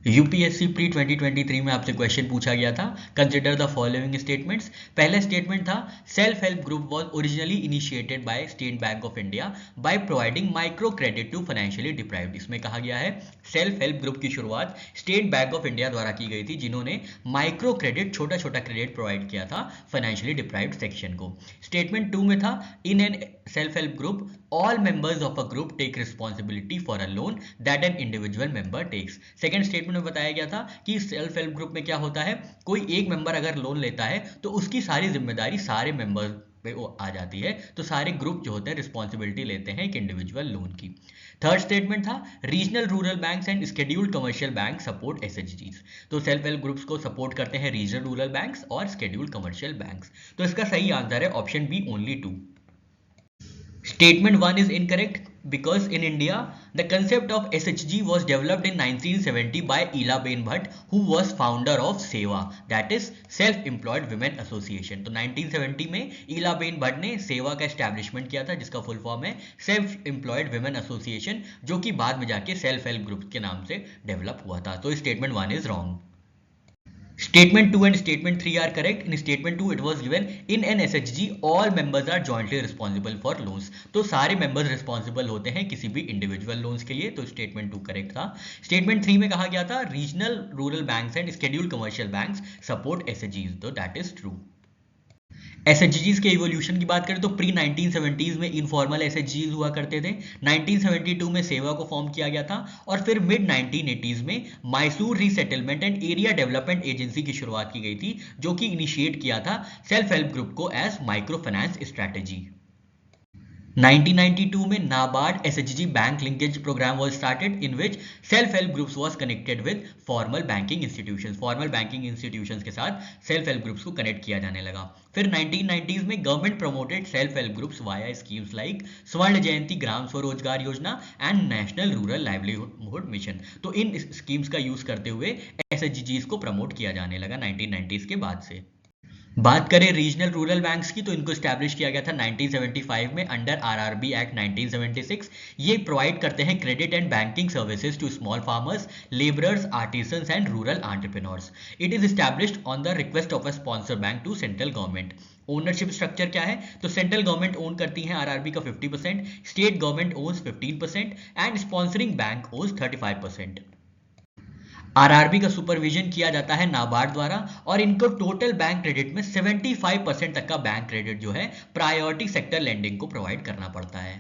UPSC pre 2023 में आपसे question पूछा गया था। Consider the following statements. पहला स्टेटमेंट था self help group was originally initiated by State Bank of India by providing micro credit to financially deprived. इसमें कहा गया है सेल्फ हेल्प ग्रुप की शुरुआत स्टेट बैंक ऑफ इंडिया द्वारा की गई थी, जिन्होंने माइक्रो क्रेडिट, छोटा छोटा क्रेडिट प्रोवाइड किया था फाइनेंशियली डिप्राइव्ड सेक्शन को। स्टेटमेंट 2 में था in an self help group all members of a group take responsibility for a loan that an individual member takes। Second statement में बताया गया था कि सेल्फ हेल्प ग्रुप में क्या होता है, कोई एक मेंबर अगर लोन लेता है तो उसकी सारी जिम्मेदारी सारे मेंबर्स पे आ जाती है, तो सारे ग्रुप जो होते हैं रिस्पॉन्सिबिलिटी लेते हैं एक इंडिविजुअल लोन की। थर्ड स्टेटमेंट था regional rural banks and scheduled commercial bank support एसएचजीज। तो सेल्फ हेल्प ग्रुप्स को सपोर्ट करते हैं रीजनल रूरल बैंक्स और स्केड्यूल्ड कमर्शियल बैंक्स। तो इसका सही आंसर है option B, only 2। Statement 1 is incorrect because in India, the concept of SHG was developed in 1970 by Ela Ben Bhatt, who was founder of SEWA, that is Self-Employed Women Association। तो 1970 में ईला Ben Bhatt ने सेवा का establishment किया था, जिसका full form है self employed women association, जो कि बाद में जाके सेल्फ हेल्प ग्रुप के नाम से डेवलप हुआ था। तो statement 1 is wrong. Statement 2 and Statement 3 are correct. In Statement 2 it was given in an SHG all members are jointly responsible for loans। तो सारे members responsible होते हैं किसी भी individual loans के लिए, तो Statement 2 correct था। Statement 3 में कहा गया था regional rural banks and scheduled commercial banks support SHGs, तो that is true। एसएचजीज के इवोल्यूशन की बात करें तो प्री 1970s में इनफॉर्मल एसएचजीज हुआ करते थे। 1972 में सेवा को फॉर्म किया गया था और फिर मिड 1980s में Mysore resettlement and area development agency की शुरुआत की गई थी, जो कि इनिशिएट किया था सेल्फ हेल्प ग्रुप को एज माइक्रो फाइनेंस स्ट्रैटेजी। 1992 में NABARD SHG bank linkage programme was started in which self help groups was connected with formal banking institutions. Formal banking institutions के साथ सेल्फ हेल्प ग्रुप्स को connect किया जाने लगा। फिर 1990s में government promoted self help groups via schemes like Swarna Jayanti Gram Swarozgar Yojana and National Rural Livelihood Mission. तो इन स्कीम्स का यूज करते हुए एसएचजीज को प्रमोट किया जाने लगा 1990s के बाद से। बात करें रीजनल रूरल बैंक्स की, तो इनको स्टैब्लिश किया गया था 1975 में अंडर आरआरबी एक्ट 1976। ये प्रोवाइड करते हैं credit and banking services to small farmers, labourers, artisans and rural entrepreneurs. It is established on the request of a sponsor bank to central government. Ownership structure क्या है, तो central government own करती है RRB का 50%, state government owns 15% and sponsoring bank owns 35%। RRB का supervision किया जाता है नाबार्ड द्वारा और इनको टोटल बैंक क्रेडिट में 75% तक का बैंक क्रेडिट जो है प्रायोरिटी सेक्टर लेंडिंग को प्रोवाइड करना पड़ता है।